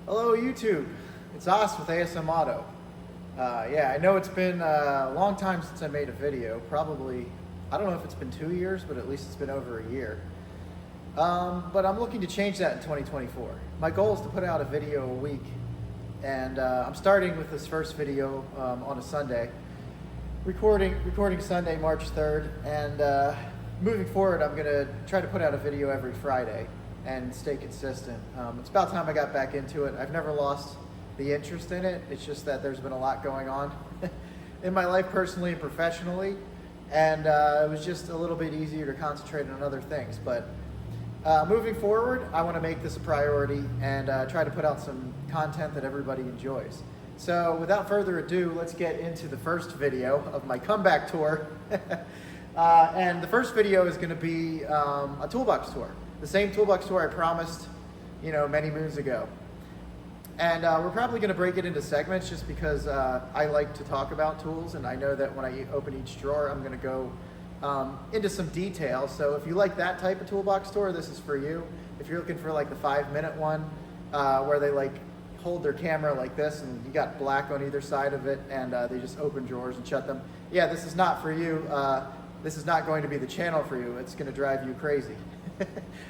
Hello YouTube, it's Os with ASM Auto. Yeah, I know it's been a long time since I made a video, probably, I don't know if it's been 2 years, but at least it's been over a year. But I'm looking to change that in 2024. My goal is to put out a video a week, and I'm starting with this first video on a Sunday, recording Sunday, March 3rd, and moving forward I'm going to try to put out a video every Friday and stay consistent. It's about time I got back into it. I've never lost the interest in it. It's just that there's been a lot going on in my life personally and professionally, and it was just a little bit easier to concentrate on other things. But moving forward, I want to make this a priority and try to put out some content that everybody enjoys. So without further ado, let's get into the first video of my comeback tour. And the first video is going to be a Toolbox tour. The same Toolbox tour I promised, many moons ago. And we're probably going to break it into segments just because I like to talk about tools, and I know that when I open each drawer, I'm going to go into some detail. So if you like that type of Toolbox tour, this is for you. If you're looking for like the 5-minute one where they like hold their camera like this and you got black on either side of it and they just open drawers and shut them, yeah, this is not for you. This is not going to be the channel for you. It's going to drive you crazy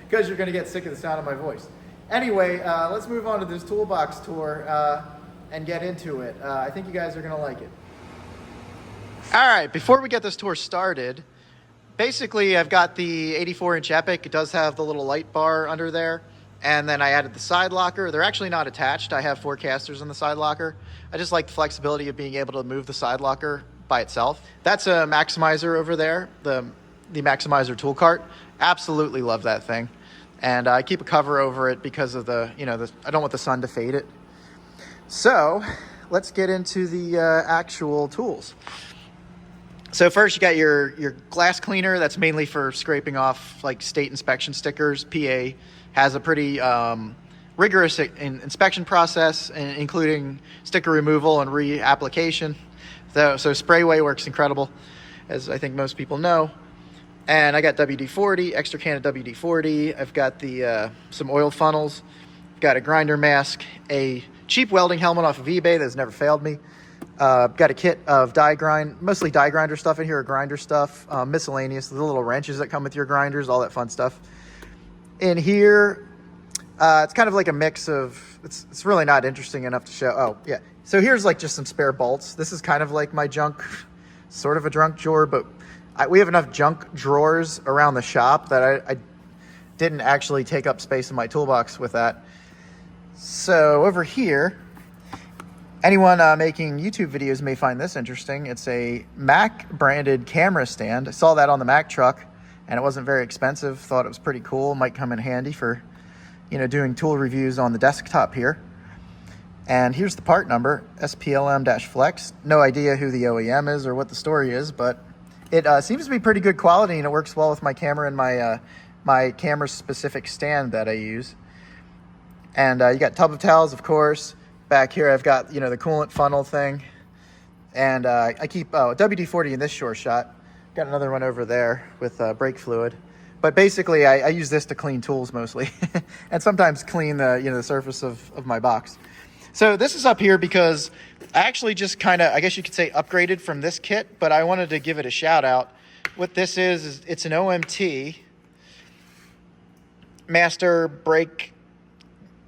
because you're going to get sick of the sound of my voice. Anyway, let's move on to this Toolbox tour and get into it. I think you guys are going to like it. All right, before we get this tour started, basically I've got the 84-inch Epiq. It does have the little light bar under there. And then I added the side locker. They're actually not attached. I have 4 casters in the side locker. I just like the flexibility of being able to move the side locker by itself. That's a Maximizer over there, the Maximizer tool cart. Absolutely love that thing. And I keep a cover over it because of I don't want the sun to fade it. So let's get into the actual tools. So first you got your glass cleaner. That's mainly for scraping off like state inspection stickers. PA has a pretty rigorous inspection process, including sticker removal and reapplication. So Sprayway works incredible, as I think most people know. And I got WD-40, extra can of WD-40. I've got the some oil funnels. I've got a grinder mask, a cheap welding helmet off of eBay that's never failed me. Got a kit of mostly die grinder stuff in here, grinder stuff, miscellaneous, the little wrenches that come with your grinders, all that fun stuff. In here, it's kind of like a mix of, it's really not interesting enough to show. Oh, yeah. So here's like just some spare bolts. This is kind of like my junk, sort of a junk drawer, but we have enough junk drawers around the shop that I didn't actually take up space in my toolbox with that. So over here, anyone making YouTube videos may find this interesting. It's a Mac branded camera stand. I saw that on the Mac truck and it wasn't very expensive. Thought it was pretty cool. Might come in handy for, doing tool reviews on the desktop here. And here's the part number, SPLM-Flex. No idea who the OEM is or what the story is, but it seems to be pretty good quality and it works well with my camera and my camera specific stand that I use. And you got tub of towels, of course. Back here I've got, the coolant funnel thing. And I keep WD-40 in this short shot. Got another one over there with brake fluid. But basically I use this to clean tools mostly. And sometimes clean the, the surface of my box. So this is up here because I actually just kind of, I guess you could say, upgraded from this kit, but I wanted to give it a shout out. What this is it's an OMT master brake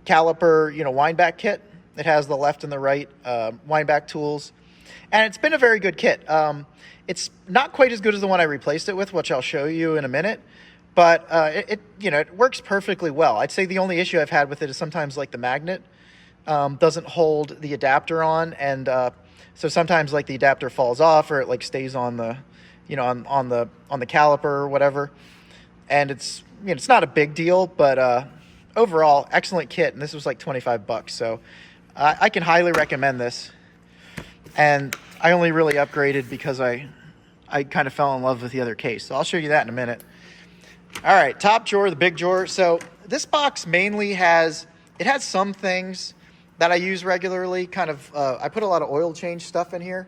caliper, wind back kit. It has the left and the right wind back tools, and it's been a very good kit. It's not quite as good as the one I replaced it with, which I'll show you in a minute, but it works perfectly well. I'd say the only issue I've had with it is sometimes like the magnet doesn't hold the adapter on, and so sometimes like the adapter falls off or it like stays on the on the caliper or whatever, and it's it's not a big deal, but overall excellent kit, and this was like $25, so I can highly recommend this. And I only really upgraded because I kind of fell in love with the other case, so I'll show you that in a minute. All right, top drawer, the big drawer. So this box mainly has some things that I use regularly, kind of, I put a lot of oil change stuff in here,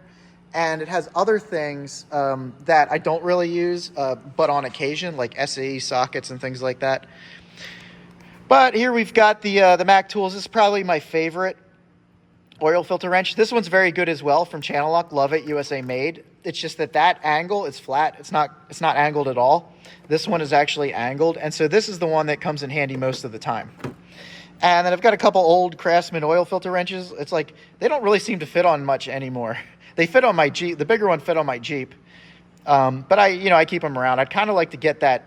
and it has other things that I don't really use, but on occasion, like SAE sockets and things like that. But here we've got the Mac Tools. This is probably my favorite oil filter wrench. This one's very good as well from Channel Lock. Love it, USA made. It's just that angle is flat. It's not angled at all. This one is actually angled, and so this is the one that comes in handy most of the time. And then I've got a couple old Craftsman oil filter wrenches. It's like they don't really seem to fit on much anymore. They fit on my Jeep. The bigger one fit on my Jeep, but I keep them around. I'd kind of like to get that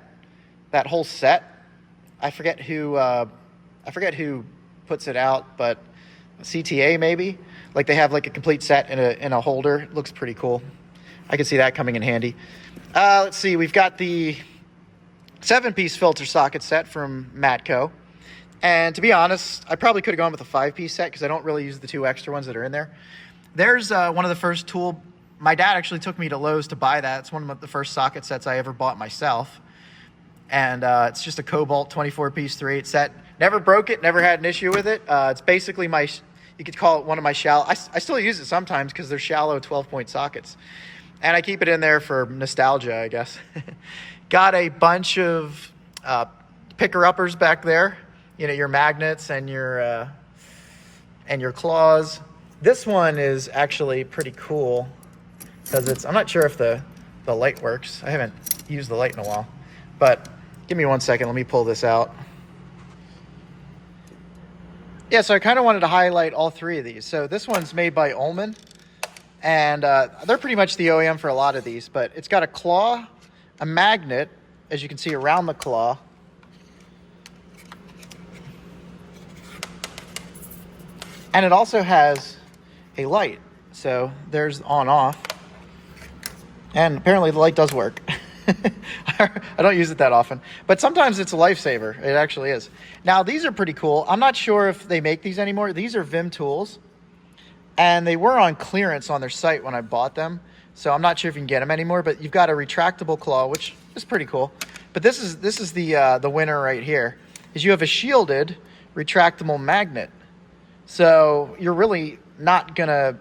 whole set. I forget who puts it out, but CTA maybe. Like they have like a complete set in a holder. It looks pretty cool. I can see that coming in handy. Let's see. We've got the 7-piece filter socket set from Matco. And to be honest, I probably could have gone with a 5-piece set because I don't really use the 2 extra ones that are in there. There's one of the first tool. My dad actually took me to Lowe's to buy that. It's one of the first socket sets I ever bought myself. And it's just a Cobalt 24-piece 3/8 set. Never broke it, never had an issue with it. It's basically you could call it one of my shallow. I still use it sometimes because they're shallow 12-point sockets. And I keep it in there for nostalgia, I guess. Got a bunch of picker-uppers back there. You know, your magnets and your claws. This one is actually pretty cool because I'm not sure if the light works. I haven't used the light in a while. But give me 1 second. Let me pull this out. Yeah, so I kind of wanted to highlight all 3 of these. So this one's made by Ullman. And they're pretty much the OEM for a lot of these. But it's got a claw, a magnet, as you can see around the claw. And it also has a light. So there's on off. And apparently the light does work. I don't use it that often, but sometimes it's a lifesaver. It actually is. Now these are pretty cool. I'm not sure if they make these anymore. These are Vim tools, and they were on clearance on their site when I bought them. So I'm not sure if you can get them anymore. But you've got a retractable claw, which is pretty cool. But this is the winner right here. Is you have a shielded retractable magnet. So you're really not gonna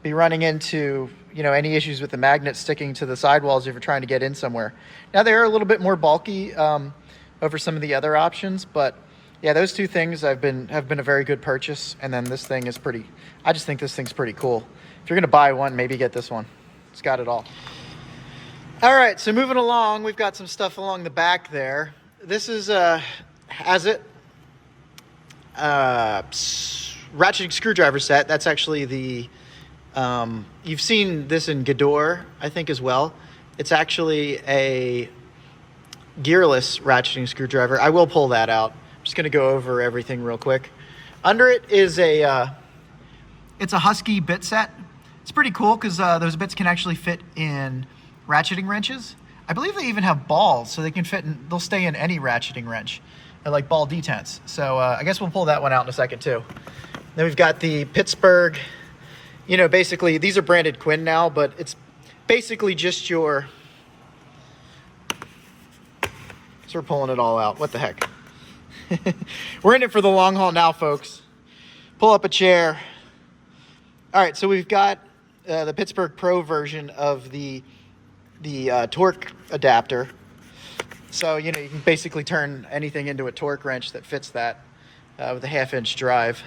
be running into any issues with the magnet sticking to the sidewalls if you're trying to get in somewhere. Now they are a little bit more bulky over some of the other options, but yeah, those 2 things have been a very good purchase. And then this thing is pretty. I just think this thing's pretty cool. If you're gonna buy one, maybe get this one. It's got it all. All right, so moving along, we've got some stuff along the back there. This is ratcheting screwdriver set. That's actually the you've seen this in Gador, I think, as well. It's actually a gearless ratcheting screwdriver. I will pull that out. I'm just going to go over everything real quick. Under it is it's a Husky bit set. It's pretty cool because those bits can actually fit in ratcheting wrenches. I believe they even have balls, so they can fit in. They'll stay in any ratcheting wrench, like ball detents. So I guess we'll pull that one out in a second too. Then we've got the Pittsburgh. Basically, these are branded Quinn now, but it's basically just your... So we're pulling it all out. What the heck? We're in it for the long haul now, folks. Pull up a chair. All right, so we've got the Pittsburgh Pro version of the torque adapter. So, you can basically turn anything into a torque wrench that fits that with a 1/2-inch drive.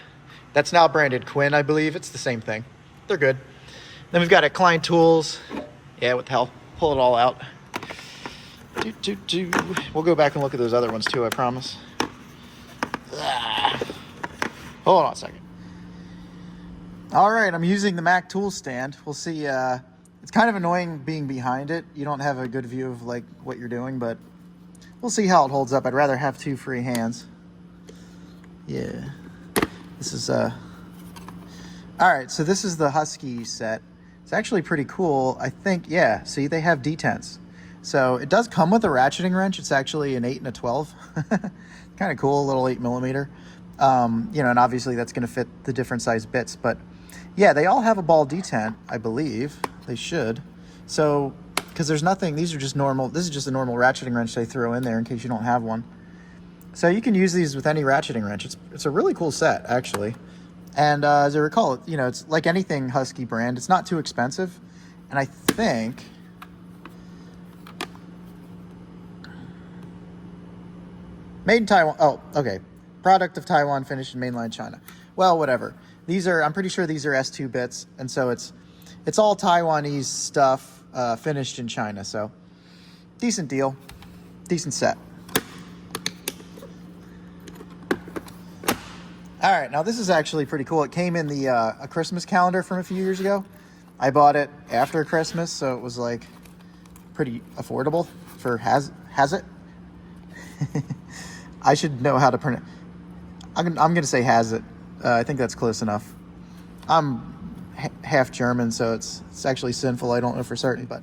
That's now branded Quinn, I believe. It's the same thing. They're good. Then we've got a Klein Tools. Yeah, what the hell? Pull it all out. We'll go back and look at those other ones too, I promise. Hold on a second. All right, I'm using the Mac tool stand. We'll see. It's kind of annoying being behind it. You don't have a good view of like what you're doing, but we'll see how it holds up. I'd rather have 2 free hands. Yeah. This is all right, so this is the Husky set. It's actually pretty cool. I think, yeah, see, they have detents. So it does come with a ratcheting wrench. It's actually an 8 and a 12. Kind of cool, a little 8mm. And obviously that's going to fit the different size bits. But yeah, they all have a ball detent, I believe. They should. So, because there's nothing, these are just normal. This is just a normal ratcheting wrench they throw in there in case you don't have one. So you can use these with any ratcheting wrench. It's a really cool set, actually. And as I recall, it's like anything Husky brand. It's not too expensive. And I think... Made in Taiwan. Oh, okay. product of Taiwan, finished in mainland China. Well, whatever. These are, I'm pretty sure these are S2 bits, and so it's all Taiwanese stuff finished in China. So decent deal, decent set. All right, now this is actually pretty cool. It came in the a Christmas calendar from a few years ago. I bought it after Christmas, so it was like pretty affordable for has it. I should know how to pronounce. I'm gonna say has it. I think that's close enough. I'm half German, so it's actually sinful. I don't know for certain, but.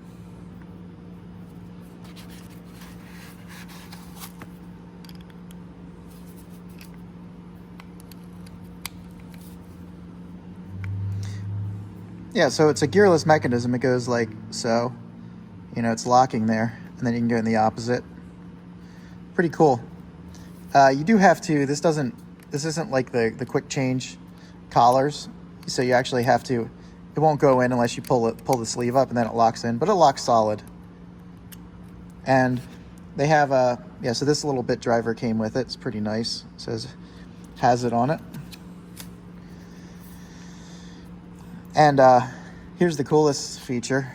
Yeah, so it's a gearless mechanism. It goes like so. You know, it's locking there, and then you can go in the opposite. Pretty cool. You do have to, this isn't like the quick change collars. So you actually have to, it won't go in unless you pull the sleeve up and then it locks in, but it locks solid. And they have yeah, so this little bit driver came with it. It's pretty nice. It says, has it on it. And here's the coolest feature.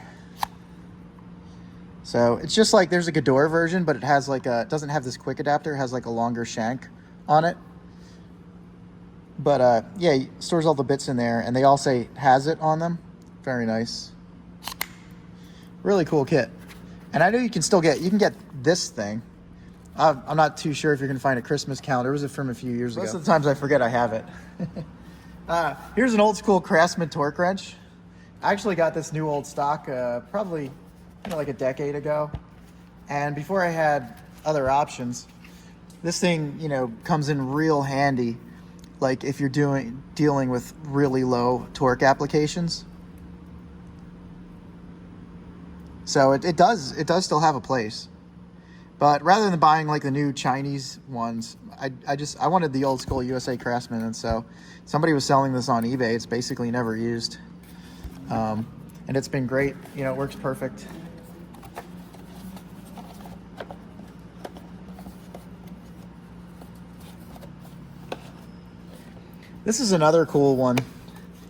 So it's just like there's a Ghidorah version, but it has like it doesn't have this quick adapter. It has like a longer shank on it. But yeah, it stores all the bits in there, and they all say has it on them. Very nice. Really cool kit. And I know you can get this thing. I'm not too sure if you're gonna find a Christmas calendar. It was from a few years ago. Most of the times I forget I have it. Here's an old school Craftsman torque wrench. I actually got this new old stock probably like a decade ago. And before I had other options, this thing, comes in real handy. Like if you're dealing with really low torque applications. So it does still have a place. But rather than buying like the new Chinese ones, I wanted the old school USA Craftsman, and so somebody was selling this on eBay. It's basically never used. And it's been great. It works perfect. This is another cool one.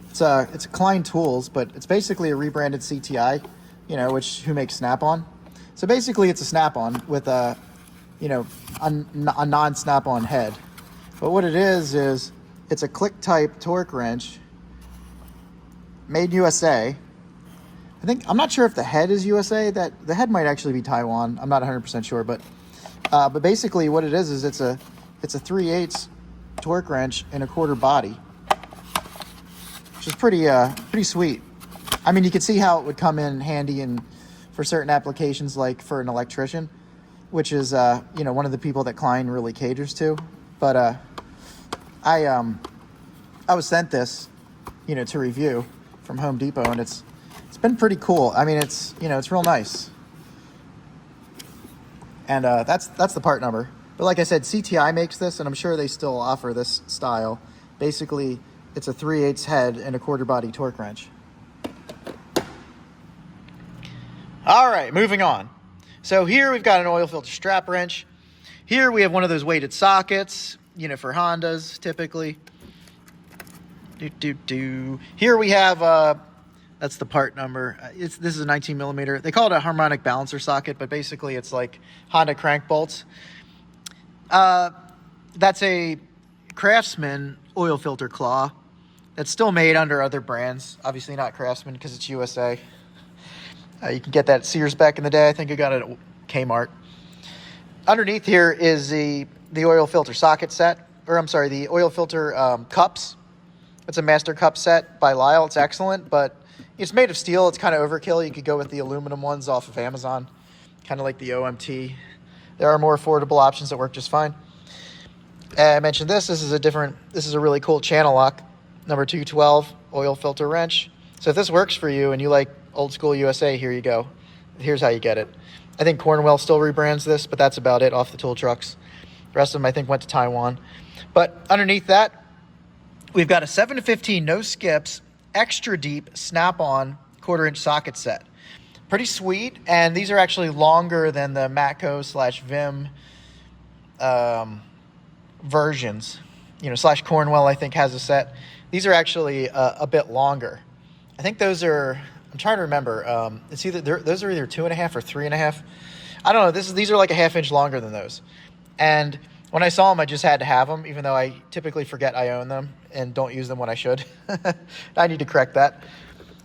It's a Klein Tools, but it's basically a rebranded CTI, who makes Snap-on. So basically it's a Snap-on with a non-Snap-on head. But what it is it's a click type torque wrench made USA. I'm not sure if the head is USA. That the head might actually be Taiwan. I'm not 100% sure, but basically what it is it's a 3/8 torque wrench in a quarter body, which is pretty sweet. I mean, you can see how it would come in handy for certain applications, like for an electrician, which is one of the people that Klein really caters to. But I was sent this to review from Home Depot, and it's been pretty cool. I mean, it's real nice. And that's the part number. But like I said, CTI makes this, and I'm sure they still offer this style. Basically, it's a 3/8 head and a quarter body torque wrench. All right, moving on. So here we've got an oil filter strap wrench. Here we have one of those weighted sockets, for Hondas typically. Here we have, that's the part number. This is a 19 millimeter. They call it a harmonic balancer socket, but basically it's like Honda crank bolts. That's a Craftsman oil filter claw. That's still made under other brands. Obviously not Craftsman because it's USA. You can get that at Sears back in the day. I think I got it at Kmart. Underneath here is the oil filter socket set, the oil filter cups. It's a master cup set by Lyle. It's excellent, but it's made of steel. It's kind of overkill. You could go with the aluminum ones off of Amazon, kind of like the OMT. There are more affordable options that work just fine. I mentioned this. This is a really cool channel lock, number 212 oil filter wrench. So if this works for you and you like old school USA, here you go. Here's how you get it. I think Cornwell still rebrands this, but that's about it off the tool trucks. The rest of them, I think, went to Taiwan. But underneath that, we've got a 7-15 no skips, extra deep snap-on 1/4-inch socket set. Pretty sweet, and these are actually longer than the Matco /Vim, versions. Slash Cornwell, I think, has a set. These are actually a bit longer. I think those are, I'm trying to remember. It's either, those are either 2.5 or 3.5. I don't know. These are like a half-inch longer than those. And when I saw them, I just had to have them, even though I typically forget I own them and don't use them when I should. I need to correct that.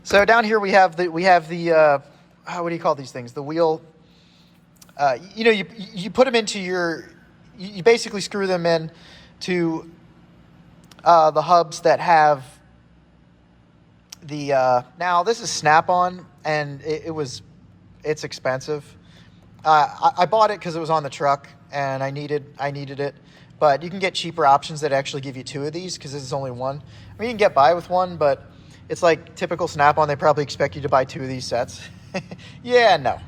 So down here we have the what do you call these things? The wheel. You put them into you basically screw them in to the hubs that have the. Now this is Snap-on, and it's expensive. I bought it because it was on the truck and I needed it. But you can get cheaper options that actually give you 2 of these because this is only one. I mean, you can get by with one, but it's like typical Snap-on. They probably expect you to buy 2 of these sets. Yeah, no.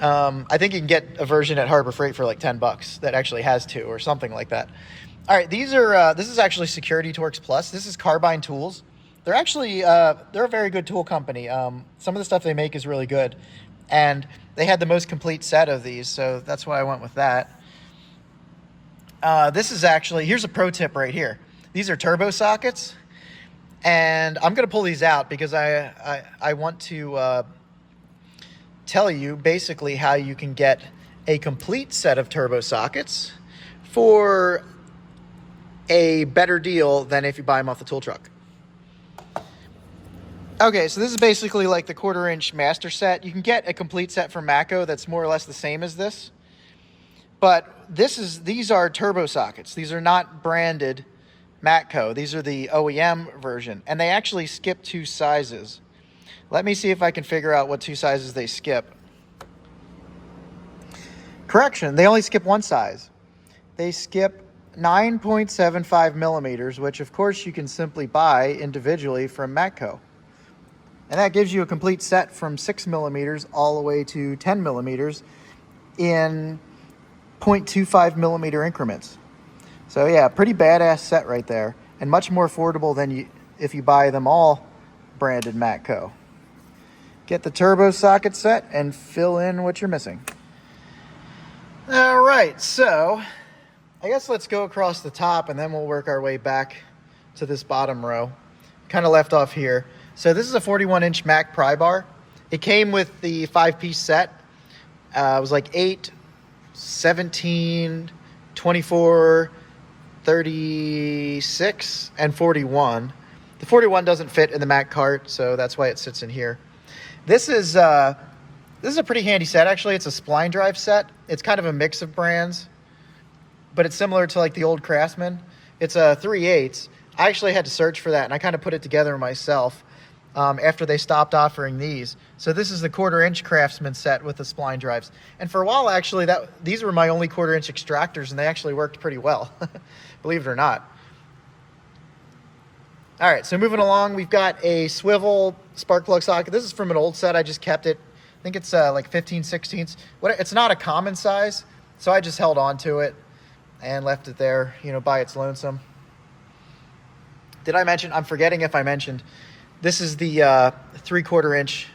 I think you can get a version at Harbor Freight for like $10 that actually has 2 or something like that. All right, this is actually Security Torx Plus. This is Carbine Tools. They're actually they're a very good tool company. Some of the stuff they make is really good, and they had the most complete set of these, so that's why I went with that. This is actually, here's a pro tip right here. These are turbo sockets, and I'm going to pull these out because I want to tell you basically how you can get a complete set of turbo sockets for a better deal than if you buy them off the tool truck. Okay, so this is basically like the 1/4-inch master set. You can get a complete set from Matco that's more or less the same as this. But these are turbo sockets. These are not branded Matco. These are the OEM version. And they actually skip 2 sizes. Let me see if I can figure out what 2 sizes they skip. Correction, they only skip 1 size. They skip 9.75 millimeters, which of course you can simply buy individually from Matco. And that gives you a complete set from 6 millimeters all the way to 10 millimeters in 0.25 millimeter increments. So yeah, pretty badass set right there, and much more affordable than if you buy them all branded Matco. Get the turbo socket set and fill in what you're missing. All right, so I guess let's go across the top and then we'll work our way back to this bottom row. Kind of left off here. So this is a 41-inch Mac pry bar. It came with the 5-piece set. It was like 8, 17, 24, 36, and 41. The 41 doesn't fit in the Mac cart, so that's why it sits in here. This is a pretty handy set, actually. It's a spline drive set. It's kind of a mix of brands, but it's similar to like the old Craftsman. It's a 3/8. I actually had to search for that, and I kind of put it together myself after they stopped offering these. So this is the 1/4-inch Craftsman set with the spline drives. And for a while, actually, these were my only 1/4-inch extractors, and they actually worked pretty well, believe it or not. All right, so moving along, we've got a swivel spark plug socket. This is from an old set. I just kept it. I think it's like 15/16. It's not a common size, so I just held on to it and left it there, by its lonesome. Did I mention? I'm forgetting if I mentioned. This is the 3/4-inch.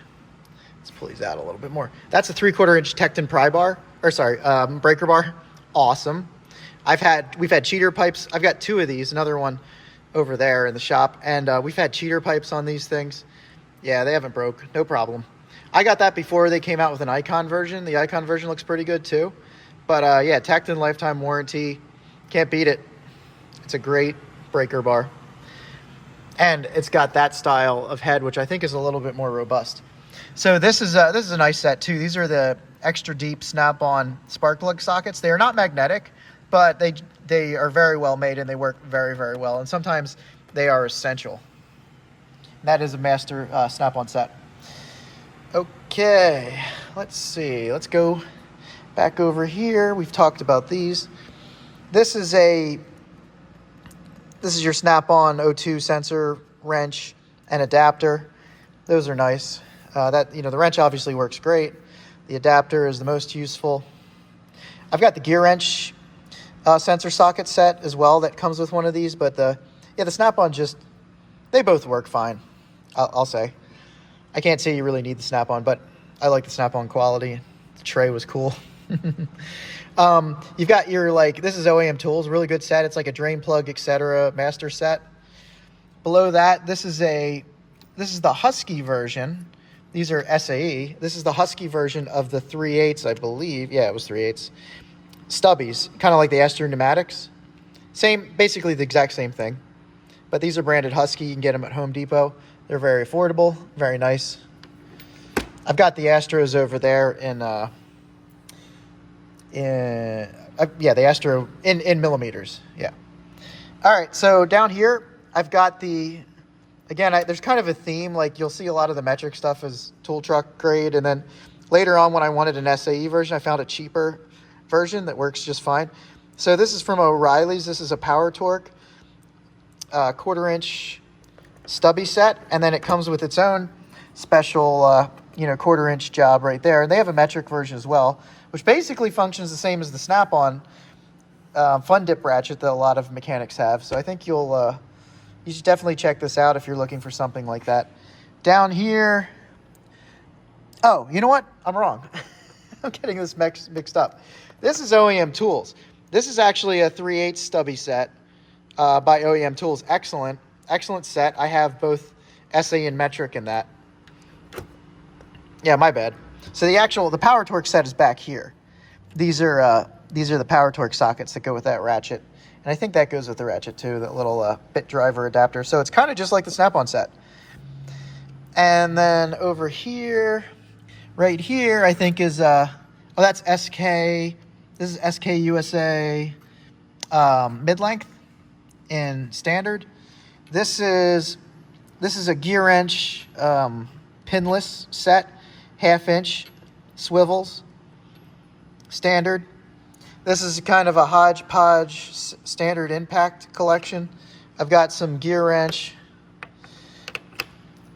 Let's pull these out a little bit more. That's a 3/4-inch Tecton pry bar, breaker bar. Awesome. We've had cheater pipes. I've got 2 of these. Another one over there in the shop, and we've had cheater pipes on these things. Yeah, they haven't broke. No problem. I got that before they came out with an Icon version. The Icon version looks pretty good too. But yeah, Tecton lifetime warranty. Can't beat it. It's a great breaker bar. And it's got that style of head, which I think is a little bit more robust. So this is a nice set too. These are the extra deep Snap-on spark plug sockets. They are not magnetic, but they are very well made and they work very, very well. And sometimes they are essential. That is a master Snap-on set. Okay, let's see. Let's go back over here. We've talked about these. This is your Snap-on O2 sensor, wrench, and adapter. Those are nice. The wrench obviously works great. The adapter is the most useful. I've got the gear wrench sensor socket set as well that comes with one of these, but the Snap-on they both work fine, I'll say. I can't say you really need the Snap-on, but I like the Snap-on quality. The tray was cool. You've got your, like, this is OEM Tools, really good set. It's like a drain plug, etc. master set. Below that, this is the Husky version. These are SAE. This is the Husky version of the 3/8, I believe. Yeah, it was 3/8. Stubbies, kind of like the Astro pneumatics. Same, basically the exact same thing. But these are branded Husky. You can get them at Home Depot. They're very affordable, very nice. I've got the Astros over there the Astro in millimeters. Yeah. All right, so down here, I've got there's kind of a theme. Like, you'll see a lot of the metric stuff as tool truck grade, and then later on, when I wanted an SAE version, I found a cheaper version that works just fine. So this is from O'Reilly's. This is a Power Torque 1/4-inch stubby set, and then it comes with its own special 1/4-inch job right there. And they have a metric version as well, which basically functions the same as the Snap-on fun dip ratchet that a lot of mechanics have. So I think you should definitely check this out if you're looking for something like that. Down here, oh, you know what? I'm wrong. I'm getting this mixed up. This is OEM Tools. This is actually a 3/8 stubby set by OEM Tools. Excellent set. I have both SAE and metric in that. Yeah, my bad. So the Power Torque set is back here. These are the Power Torque sockets that go with that ratchet. And I think that goes with the ratchet too, that little bit driver adapter. So it's kind of just like the Snap-on set. And then over here, right here, I think is, that's SK. This is SK USA mid-length in standard. This is a gear wrench pinless set, 1/2-inch swivels, standard. This is kind of a hodgepodge standard impact collection. I've got some gear wrench,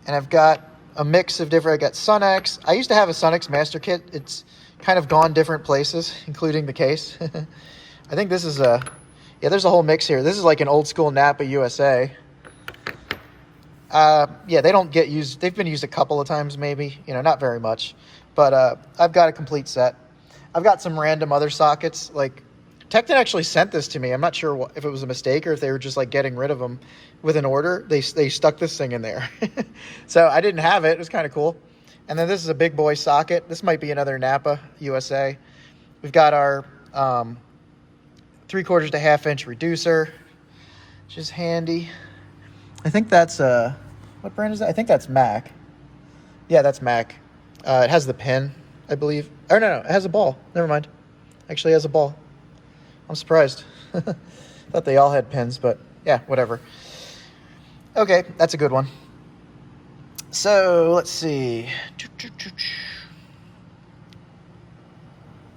and I've got a mix of different. I got Sunex. I used to have a Sunex master kit. It's kind of gone different places, including the case. I think this is there's a whole mix here. This is like an old school Napa USA. They don't get used. They've been used a couple of times, maybe, not very much, but I've got a complete set. I've got some random other sockets. Like, Tekton actually sent this to me. I'm not sure if it was a mistake or if they were just like getting rid of them with an order. They stuck this thing in there. So I didn't have it. It was kind of cool. And then this is a big boy socket. This might be another Napa USA. We've got our 3/4 to 1/2-inch reducer, which is handy. I think that's what brand is that? I think that's Mac. Yeah, that's Mac. It has the pin, I believe. Or no, it has a ball. Never mind. Actually, it has a ball. I'm surprised. Thought they all had pins, but yeah, whatever. Okay, that's a good one. So let's see.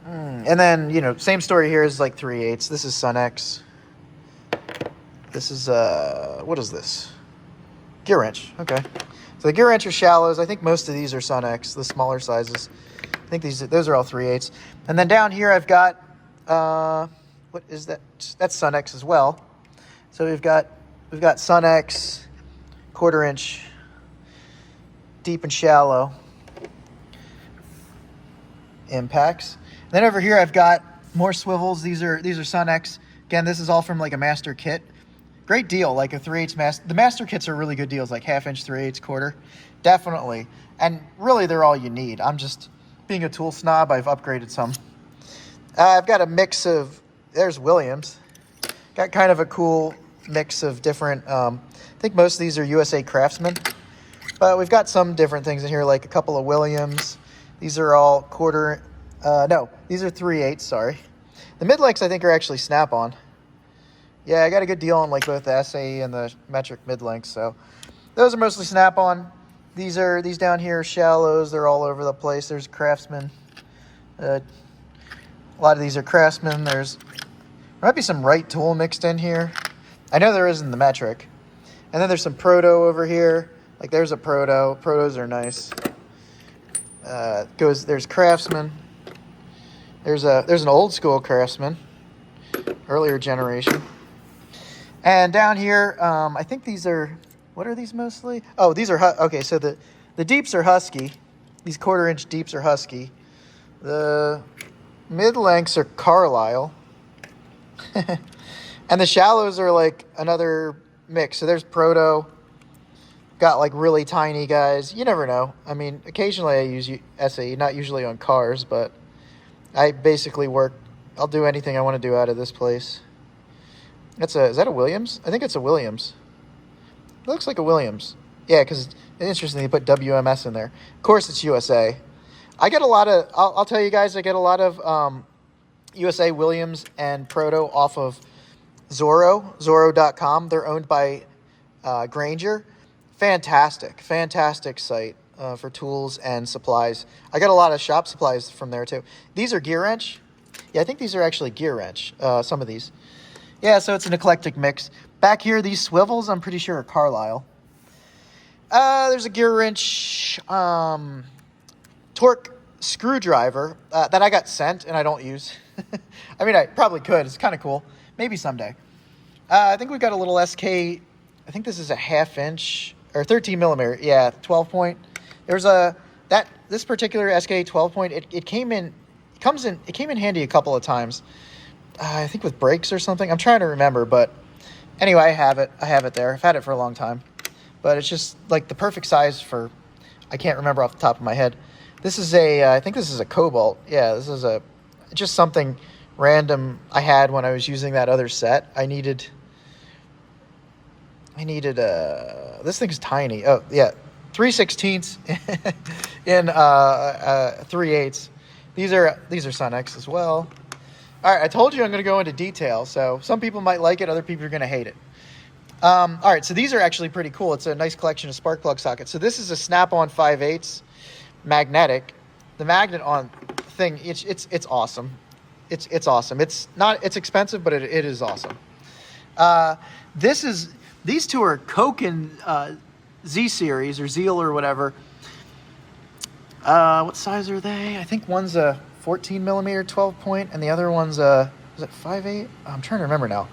And then, same story here is like 3/8. This is Sunex. This is, what is this? Gear wrench. Okay. So the gear wrench are shallows. I think most of these are Sunex, the smaller sizes. I think those are all 3/8. And then down here I've got, what is that? That's Sunex as well. So we've got Sunex 1/4-inch deep and shallow impacts. And then over here I've got more swivels. These are Sunex. Again, this is all from like a master kit. Great deal, like a 3/8 master. The master kits are really good deals, like 1/2-inch, 3/8, 1/4. Definitely. And really, they're all you need. I'm just being a tool snob. I've upgraded some. I've got a mix of, there's Williams. Got kind of a cool mix of different, I think most of these are USA Craftsman. But we've got some different things in here, like a couple of Williams. These are all these are 3/8, sorry. The mid-lengths, I think, are actually Snap-on. Yeah, I got a good deal on like both the SAE and the metric mid-lengths, so those are mostly Snap-on. These down here are shallows. They're all over the place. There's Craftsman. A lot of these are Craftsman. There might be some Wright tool mixed in here. I know there is in the metric. And then there's some Proto over here. Like there's a Proto. Protos are nice. There's Craftsman. There's an old school Craftsman, earlier generation. And down here, I think these are, what are these mostly? Oh, these are, okay, so the deeps are Husky. These 1/4-inch deeps are Husky. The Mid-lengths are Carlisle. And the shallows are like another mix. So there's Proto. Got like really tiny guys. You never know. I mean, occasionally I use SAE, not usually on cars, but I basically work. I'll do anything I want to do out of this place. Is that a Williams? I think it's a Williams. It looks like a Williams. Yeah, because interesting, they put WMS in there. Of course, it's USA. I get a lot of, I'll tell you guys, I get a lot of USA, Williams, and Proto off of Zorro.com. They're owned by Granger. Fantastic site for tools and supplies. I got a lot of shop supplies from there too. These are gear wrench. Yeah, I think these are actually gear wrench, some of these. Yeah, so it's an eclectic mix. Back here, these swivels, I'm pretty sure are Carlisle. There's a gear wrench torque screwdriver that I got sent and I don't use. I mean, I probably could. It's kind of cool. Maybe someday. I think we've got a little SK. I think this is a 1/2 inch or 13 millimeter. Yeah, 12 point. There's this particular SK 12 point. It came in handy a couple of times. I think with brakes or something. I'm trying to remember, but anyway, I have it there. I've had it for a long time, but it's just like the perfect size for. I can't remember off the top of my head. This is I think this is a Cobalt. Yeah, this is just something random I had when I was using that other set. I needed this thing's tiny. Oh yeah, 3/16 in 3/8. These are Sunex as well. All right, I told you I'm going to go into detail. So some people might like it, other people are going to hate it. All right, so these are actually pretty cool. It's a nice collection of spark plug sockets. So this is a snap-on 5/8 magnetic. The magnet on thing, it's awesome. It's awesome. It's expensive, but it is awesome. These two are Koken Z series or Zeal or whatever. What size are they? I think one's a 14 millimeter 12 point, and the other one's is it 5/8? I'm trying to remember now.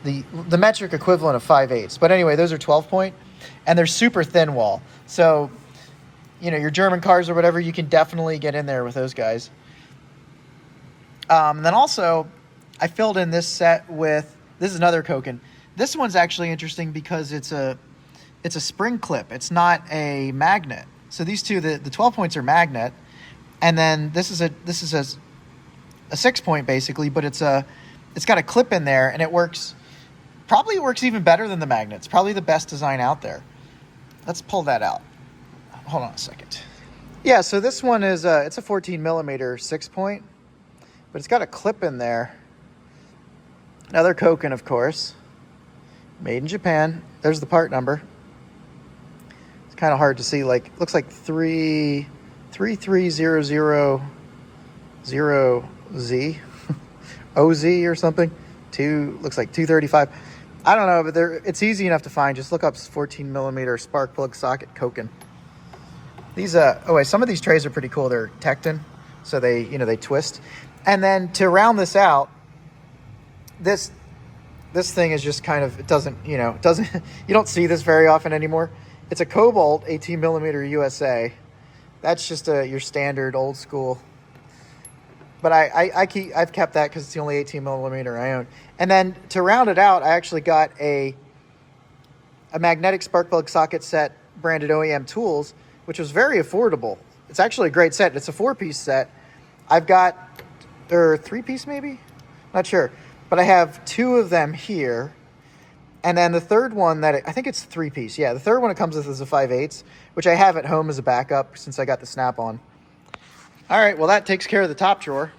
The metric equivalent of 5/8. But anyway, those are 12 point, and they're super thin wall. So, you know, your German cars or whatever, you can definitely get in there with those guys. And then also, I filled in this set with, this is another Koken. This one's actually interesting because it's a spring clip. It's not a magnet. So these two, the 12 points are magnet, and then this is a 6 point basically, but it's got a clip in there, and it works even better than the magnet. It's probably the best design out there. Let's pull that out. Hold on a second. Yeah, so this one is it's a 14 millimeter 6 point, but it's got a clip in there. Another Koken, of course, made in Japan. There's the part number. It's kind of hard to see. Like, looks like 33000Z, OZ or something. Looks like 235. I don't know, but it's easy enough to find. Just look up 14 millimeter spark plug socket Koken. These some of these trays are pretty cool. They're Tecton, so they twist. And then to round this out, this thing is just kind of, it doesn't you don't see this very often anymore. It's a Cobalt 18 millimeter USA. That's just your standard old school. But I've kept that because it's the only 18 millimeter I own. And then to round it out, I actually got a magnetic spark plug socket set branded OEM Tools, which was very affordable. It's actually a great set. It's a 4-piece set. I've got, or 3-piece maybe? Not sure. But I have 2 of them here. And then the third one I think it's 3-piece. Yeah, the third one it comes with is a 5/8, which I have at home as a backup since I got the snap-on. All right, well, that takes care of the top drawer.